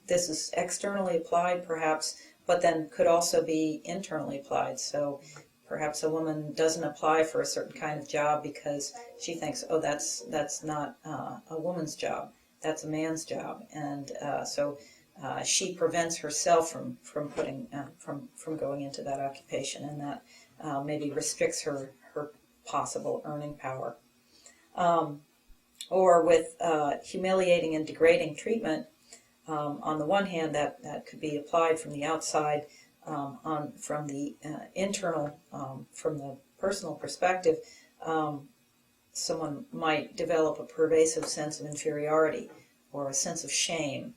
is externally applied perhaps, but then could also be internally applied. So perhaps a woman doesn't apply for a certain kind of job because she thinks, oh, that's not a woman's job, that's a man's job, and so she prevents herself from putting from going into that occupation, and that maybe restricts her possible earning power. Or with humiliating and degrading treatment, on the one hand, that could be applied from the outside, from the internal, from the personal perspective. Someone might develop a pervasive sense of inferiority or a sense of shame.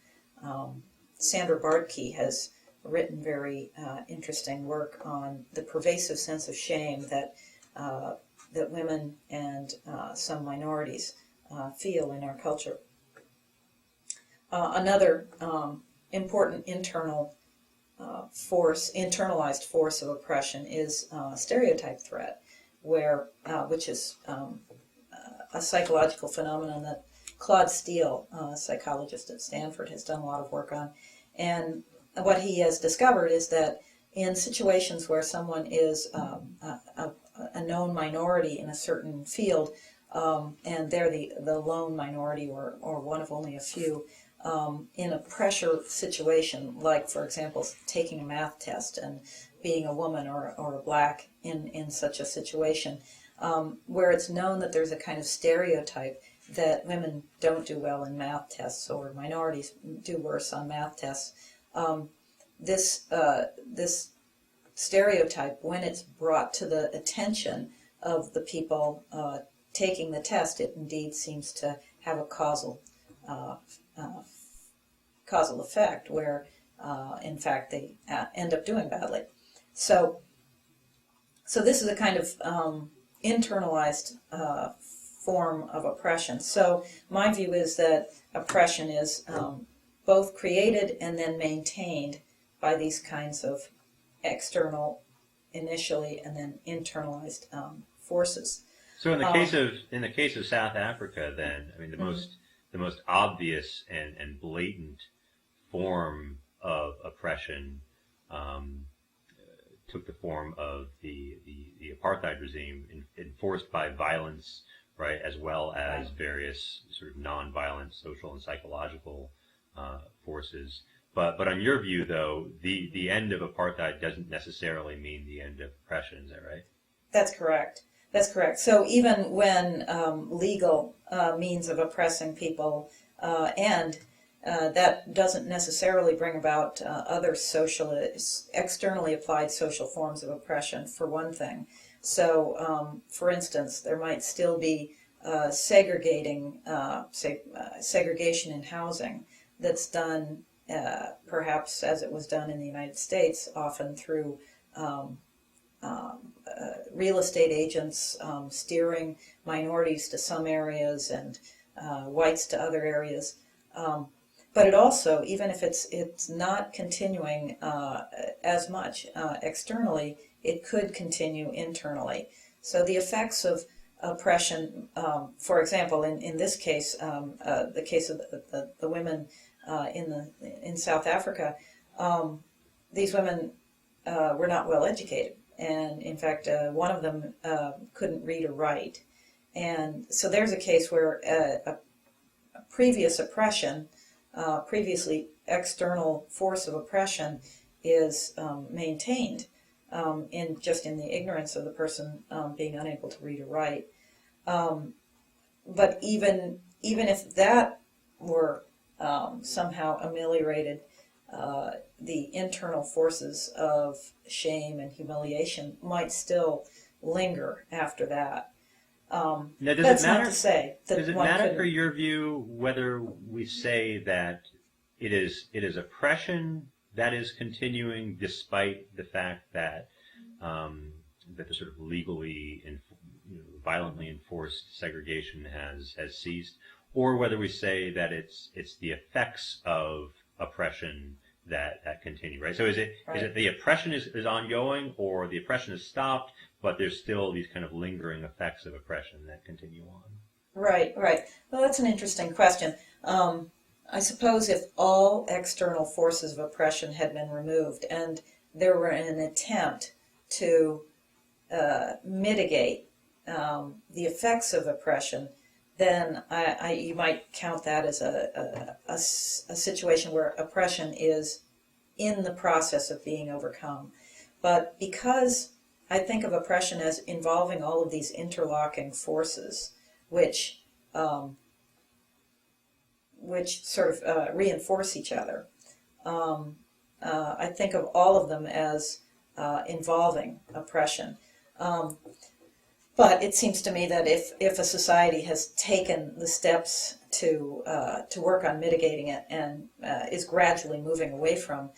Sandra Bartke has written very interesting work on the pervasive sense of shame that women and some minorities feel in our culture. Another important internal internalized force of oppression is stereotype threat, which is a psychological phenomenon that Claude Steele, a psychologist at Stanford, has done a lot of work on. And what he has discovered is that in situations where someone is a known minority in a certain field, and they're the lone minority or one of only a few, in a pressure situation, like, for example, taking a math test and being a woman or a black in such a situation, where it's known that there's a kind of stereotype that women don't do well in math tests or minorities do worse on math tests. This stereotype, when it's brought to the attention of the people taking the test, it indeed seems to have a causal effect where, in fact, they end up doing badly. So this is a kind of internalized form of oppression. So my view is that oppression is both created and then maintained by these kinds of external initially and then internalized forces. So in the case of South Africa, then, I mean, the most obvious and blatant form of oppression took the form of the apartheid regime enforced by violence, right, as well as various sort of non-violent social and psychological forces. But on your view, though, the end of apartheid doesn't necessarily mean the end of oppression. Is that right? That's correct. That's correct. So even when legal means of oppressing people end, that doesn't necessarily bring about other externally applied social forms of oppression, for one thing. So, for instance, there might still be segregation in housing that's done perhaps as it was done in the United States, often through real estate agents steering minorities to some areas and whites to other areas. But it also, even if it's not continuing as much externally, it could continue internally. So the effects of oppression, for example, in this case, the case of the women in South Africa, these women were not well educated, and in fact, one of them couldn't read or write, and so there's a case where a previous oppression, previously external force of oppression, is maintained in the ignorance of the person being unable to read or write. But even if that were somehow ameliorated, the internal forces of shame and humiliation might still linger after that. Now, does That's it matter? not to say that Does it one matter couldn't. for your view whether we say that it is oppression that is continuing despite the fact that that the sort of legally and violently enforced segregation has ceased, or whether we say that it's the effects of oppression that continue, right? So is it the oppression is ongoing, or the oppression has stopped, but there's still these kind of lingering effects of oppression that continue on? Right, right. Well, that's an interesting question. I suppose if all external forces of oppression had been removed and there were an attempt to mitigate the effects of oppression, then you might count that as a situation where oppression is in the process of being overcome. But because I think of oppression as involving all of these interlocking forces, which sort of reinforce each other, I think of all of them as involving oppression. But it seems to me that if a society has taken the steps to work on mitigating it and is gradually moving away from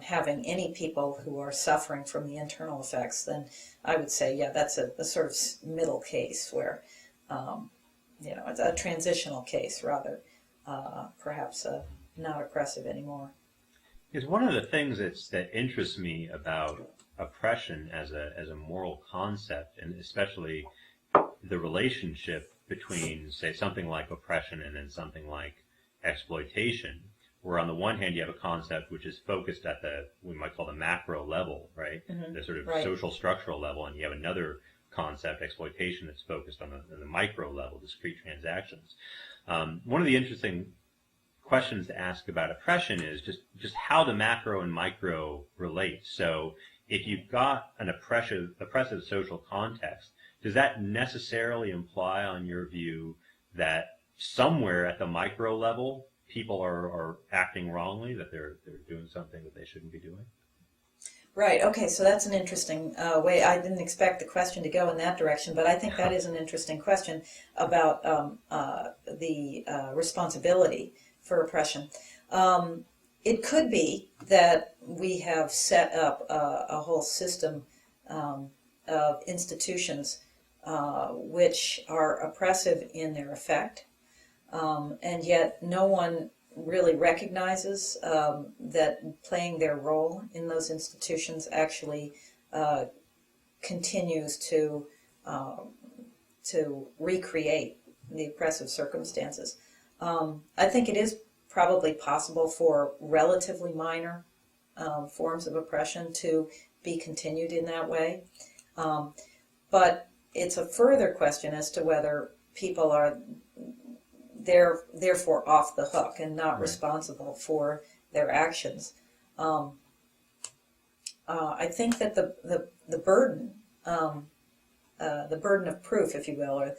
having any people who are suffering from the internal effects, then I would say, yeah, that's a sort of middle case where, it's a transitional case rather, perhaps not oppressive anymore. Because one of the things that interests me about oppression as a moral concept, and especially the relationship between, say, something like oppression and then something like exploitation, where on the one hand you have a concept which is focused at we might call the macro level, right? Mm-hmm. The sort of Right. social structural level, and you have another concept, exploitation, that's focused on the micro level, discrete transactions. One of the interesting questions to ask about oppression is just how the macro and micro relate. So if you've got an oppressive social context, does that necessarily imply, on your view, that somewhere at the micro level people are acting wrongly, that they're doing something that they shouldn't be doing? Right. Okay. So that's an interesting way. I didn't expect the question to go in that direction, but I think that is an interesting question about the responsibility for oppression. It could be that we have set up a whole system of institutions which are oppressive in their effect, and yet no one really recognizes that playing their role in those institutions actually continues to recreate the oppressive circumstances. I think it is probably possible for relatively minor forms of oppression to be continued in that way. But it's a further question as to whether people are therefore off the hook and not responsible for their actions. I think that the burden of proof, if you will, or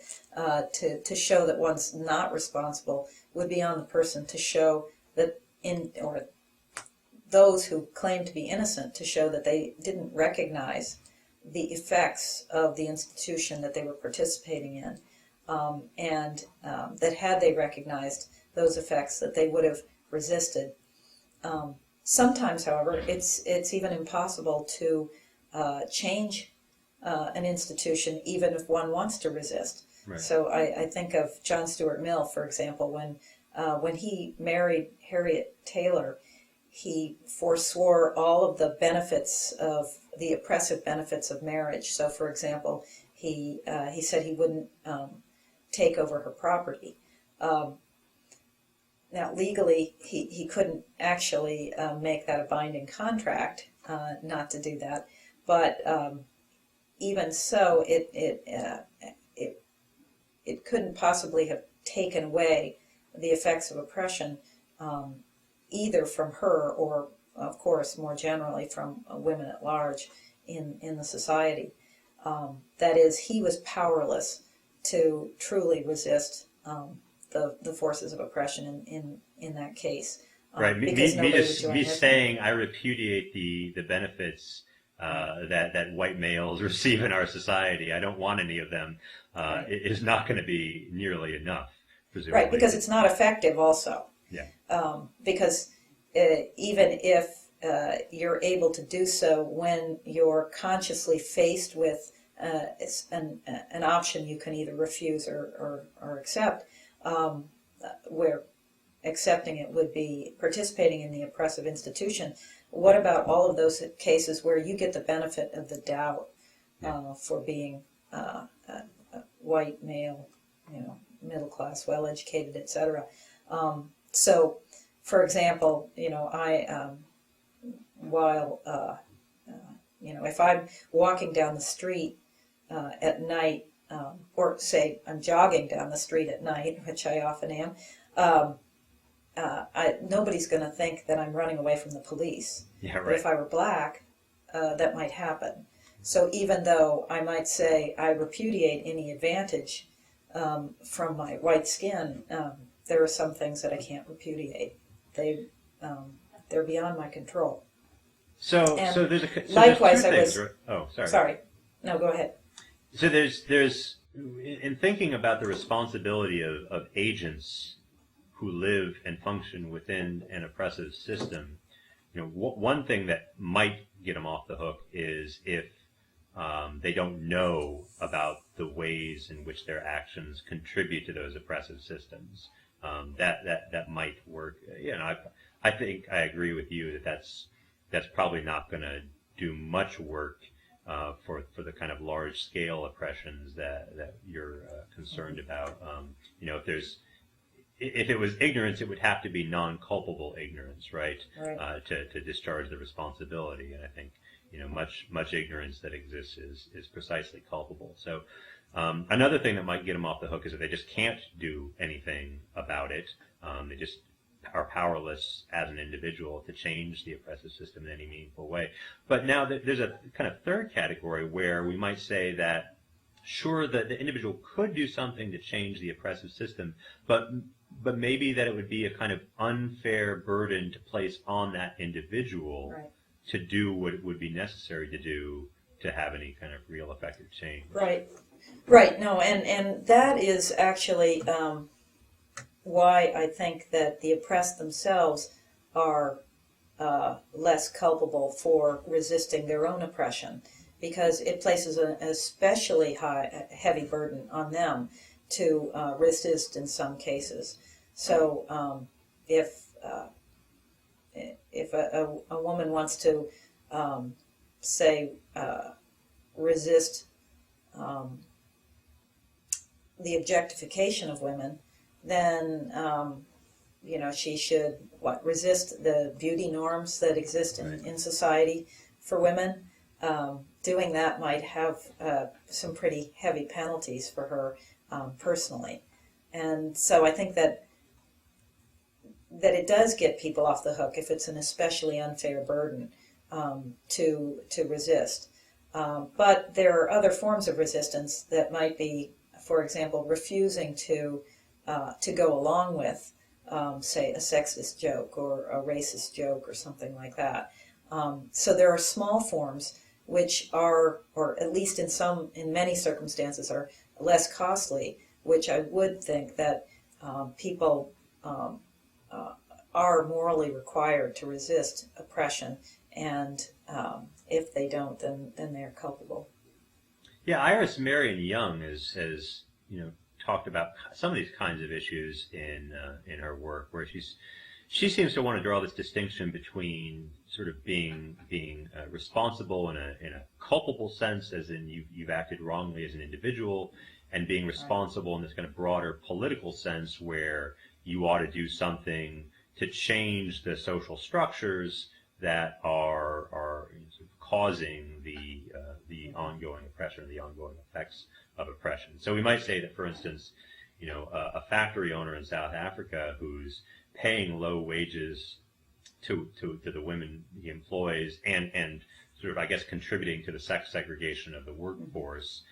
to show that one's not responsible, would be on the person to show that or those who claim to be innocent to show that they didn't recognize the effects of the institution that they were participating in, and that had they recognized those effects, that they would have resisted. Sometimes, however, it's even impossible to change an institution, even if one wants to resist. Right. So I think of John Stuart Mill, for example, when he married Harriet Taylor, he forswore all of the benefits of the oppressive benefits of marriage. So, for example, he said he wouldn't take over her property. Now, legally, he couldn't actually make that a binding contract not to do that. But even so, it couldn't possibly have taken away the effects of oppression, either from her or, of course, more generally from women at large in the society. That is, he was powerless to truly resist the forces of oppression in that case. Right. because nobody would join Me it. saying I repudiate the benefits that white males receive in our society. I don't want any of them. Right. Is not going to be nearly enough, presumably. Right, because it's not effective also. Yeah. Because even if you're able to do so when you're consciously faced with an option you can either refuse or accept, where accepting it would be participating in the oppressive institution. What about all of those cases where you get the benefit of the doubt for being a white male, middle class, well educated, etc. So, for example, if I'm walking down the street at night, or say I'm jogging down the street at night, which I often am, nobody's going to think that I'm running away from the police. Yeah, right. But if I were black, that might happen. So even though I might say I repudiate any advantage from my white skin, there are some things that I can't repudiate. They're beyond my control. So And there's likewise, there's two things. Oh, sorry. Sorry. No, go ahead. So there's in thinking about the responsibility of agents who live and function within an oppressive system, one thing that might get them off the hook is if they don't know about the ways in which their actions contribute to those oppressive systems. That might work. I think I agree with you that that's probably not going to do much work for the kind of large scale oppressions that you're concerned about. If it was ignorance, it would have to be non-culpable ignorance, right? Right. To discharge the responsibility. And I think much ignorance that exists is precisely culpable. So another thing that might get them off the hook is that they just can't do anything about it. They just are powerless as an individual to change the oppressive system in any meaningful way. But now there's a kind of third category where we might say that, sure, the individual could do something to change the oppressive system, but maybe that it would be a kind of unfair burden to place on that individual Right. to do what would be necessary to do to have any kind of real effective change. Right. Right. No, and that is actually why I think that the oppressed themselves are less culpable for resisting their own oppression, because it places an especially heavy burden on them to resist in some cases. So if a woman wants to say resist the objectification of women, then she should resist the beauty norms that exist in society for women. Doing that might have some pretty heavy penalties for her personally, and so I think that it does get people off the hook if it's an especially unfair burden to resist. But there are other forms of resistance that might be, for example, refusing to go along with, say, a sexist joke or a racist joke or something like that. So there are small forms which are, or at least in many circumstances, are less costly, which I would think that people are morally required to resist oppression, and if they don't, then they're culpable. Yeah, Iris Marion Young has talked about some of these kinds of issues in her work, where she seems to want to draw this distinction between sort of being responsible in a culpable sense, as in you've acted wrongly as an individual, and being responsible in this kind of broader political sense, where you ought to do something to change the social structures that are sort of causing the ongoing oppression, the ongoing effects of oppression. So we might say that, for instance, a factory owner in South Africa who's paying low wages to the women he employs, and sort of, I guess, contributing to the sex segregation of the workforce,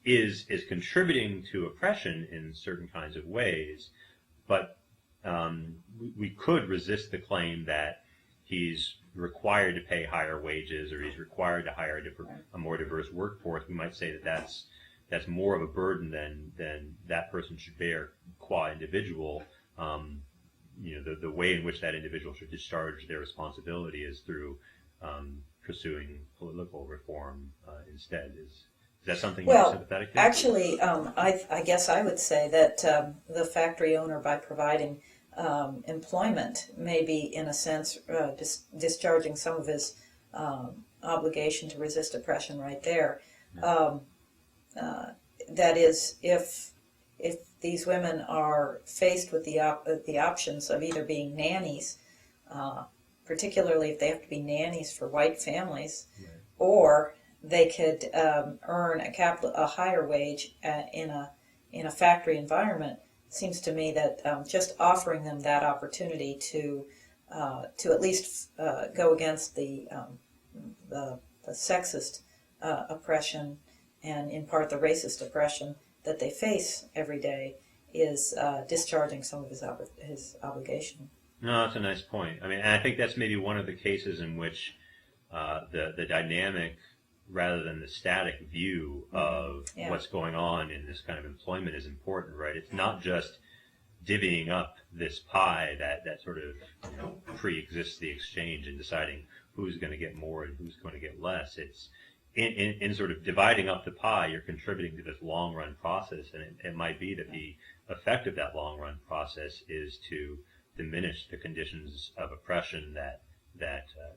is contributing to oppression in certain kinds of ways, but we could resist the claim that he's required to pay higher wages or he's required to hire a more diverse workforce. We might say that that's more of a burden than that person should bear qua individual. The way in which that individual should discharge their responsibility is through pursuing political reform instead. Is that something you're sympathetic to? Actually, I guess I would say that the factory owner, by providing employment, may be, in a sense, discharging some of his obligation to resist oppression right there. That is, if these women are faced with the options of either being nannies, particularly if they have to be nannies for white families, right, or they could earn a higher wage in a factory environment, seems to me that just offering them that opportunity to at least go against the sexist oppression and in part the racist oppression that they face every day is discharging some of his obligation. No, that's a nice point. I mean, and I think that's maybe one of the cases in which the dynamic rather than the static view of what's going on in this kind of employment is important, right? It's not just divvying up this pie that sort of pre-exists the exchange and deciding who's going to get more and who's going to get less. It's in sort of dividing up the pie, you're contributing to this long-run process, and it might be that the effect of that long-run process is to diminish the conditions of oppression that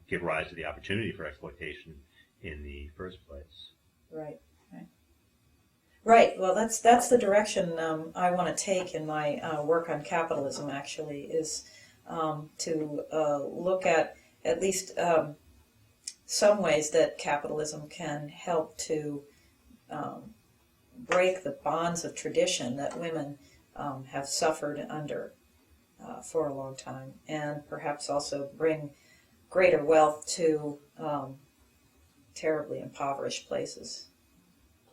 give rise to the opportunity for exploitation in the first place. Right. Well, that's the direction I want to take in my work on capitalism. Actually, is to look at least some ways that capitalism can help to break the bonds of tradition that women have suffered under for a long time, and perhaps also bring greater wealth to terribly impoverished places.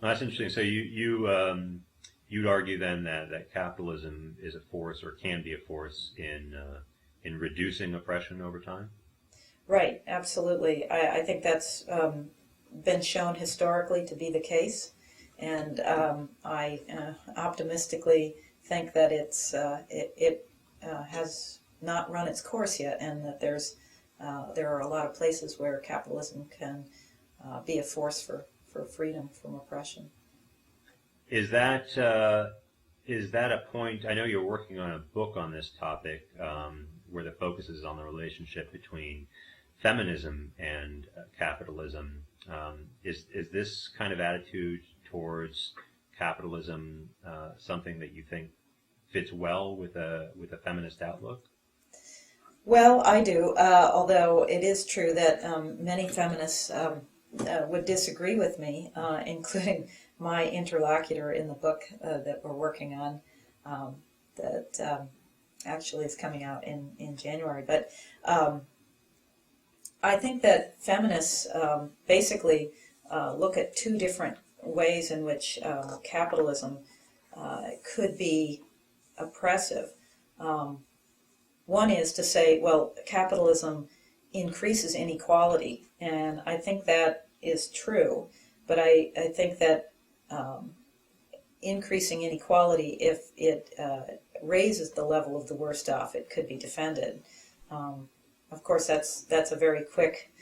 Well, that's interesting. So you'd argue then that capitalism is a force, or can be a force, in reducing oppression over time? Right, absolutely. I think that's been shown historically to be the case, and I optimistically think that it has not run its course yet, and that there are a lot of places where capitalism can be a force for freedom from oppression. Is that a point? I know you're working on a book on this topic where the focus is on the relationship between feminism and capitalism. Is this kind of attitude towards capitalism something that you think fits well with a feminist outlook? Well, I do, although it is true that many feminists would disagree with me, including my interlocutor in the book that we're working on, that actually is coming out in January. But I think that feminists basically look at two different ways in which capitalism could be oppressive. One is to say, well, capitalism increases inequality, and I think that is true, but I think that increasing inequality, if it raises the level of the worst off, it could be defended. Of course, that's a very quick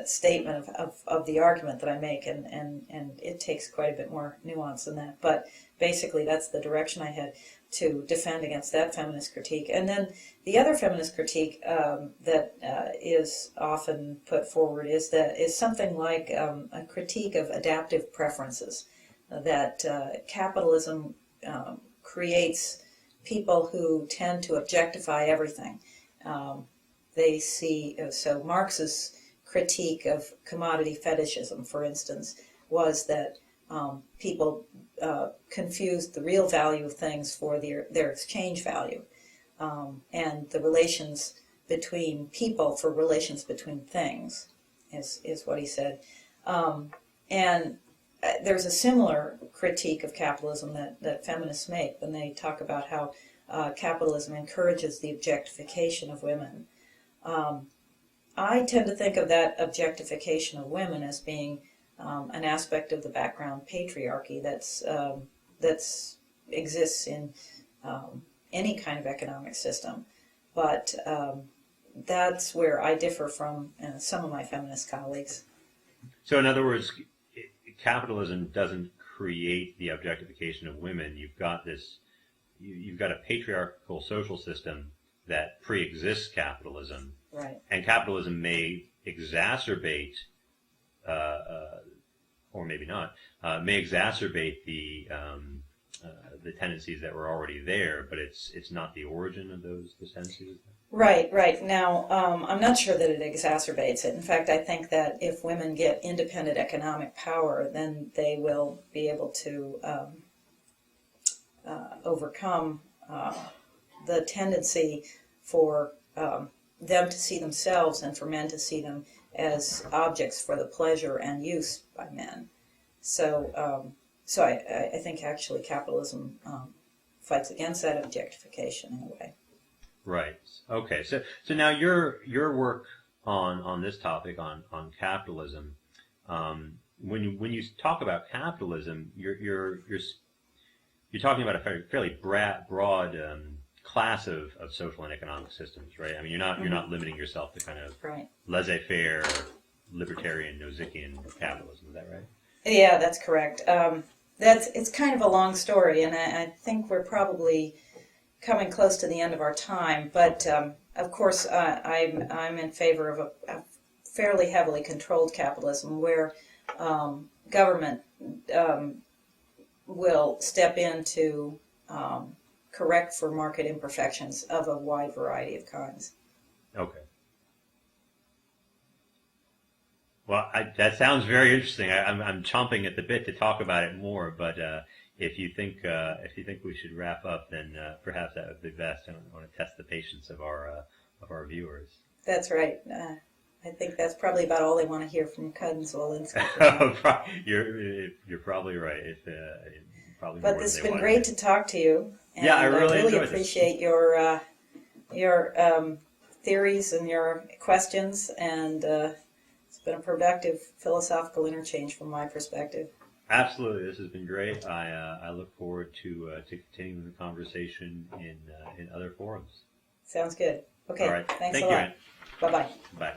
statement of the argument that I make, and it takes quite a bit more nuance than that. But basically, that's the direction I had to defend against that feminist critique. And then the other feminist critique that is often put forward is something like a critique of adaptive preferences, that capitalism creates people who tend to objectify everything. They see, so Marx's critique of commodity fetishism, for instance, was that people confused the real value of things for their exchange value, and the relations between people for relations between things, is what he said. And there's a similar critique of capitalism that feminists make when they talk about how capitalism encourages the objectification of women. I tend to think of that objectification of women as being an aspect of the background patriarchy that's exists in any kind of economic system. But that's where I differ from some of my feminist colleagues. So, in other words, capitalism doesn't create the objectification of women. You've got a patriarchal social system that pre-exists capitalism, right? And capitalism may exacerbate, or maybe not, may exacerbate the tendencies that were already there, but it's not the origin of those tendencies. Right, right. Now, I'm not sure that it exacerbates it. In fact, I think that if women get independent economic power, then they will be able to overcome the tendency for them to see themselves and for men to see them as objects for the pleasure and use by men. So, I think actually capitalism fights against that objectification in a way. Right. Okay. So now your work on this topic on capitalism, when you talk about capitalism, you're talking about a fairly broad class of social and economic systems, right? I mean, you're not limiting yourself to kind of right. laissez-faire, libertarian, Nozikian capitalism. Is that right? Yeah, that's correct. It's kind of a long story, and I think we're probably coming close to the end of our time, but of course I'm in favor of a fairly heavily controlled capitalism where government will step in to correct for market imperfections of a wide variety of kinds. Okay. Well, that sounds very interesting. I'm chomping at the bit to talk about it more, but if you think we should wrap up, then perhaps that would be best. I don't want to test the patience of our viewers. That's right. I think that's probably about all they want to hear from Cudd and Zwolinski. You're probably right. Probably. But this has been great to talk to you. And yeah, I really appreciate your theories and your questions, and it's been a productive philosophical interchange from my perspective. Absolutely, this has been great. I look forward to continuing the conversation in other forums. Sounds good. Okay, all right. thanks Thank a lot. You, Bye-bye. Bye.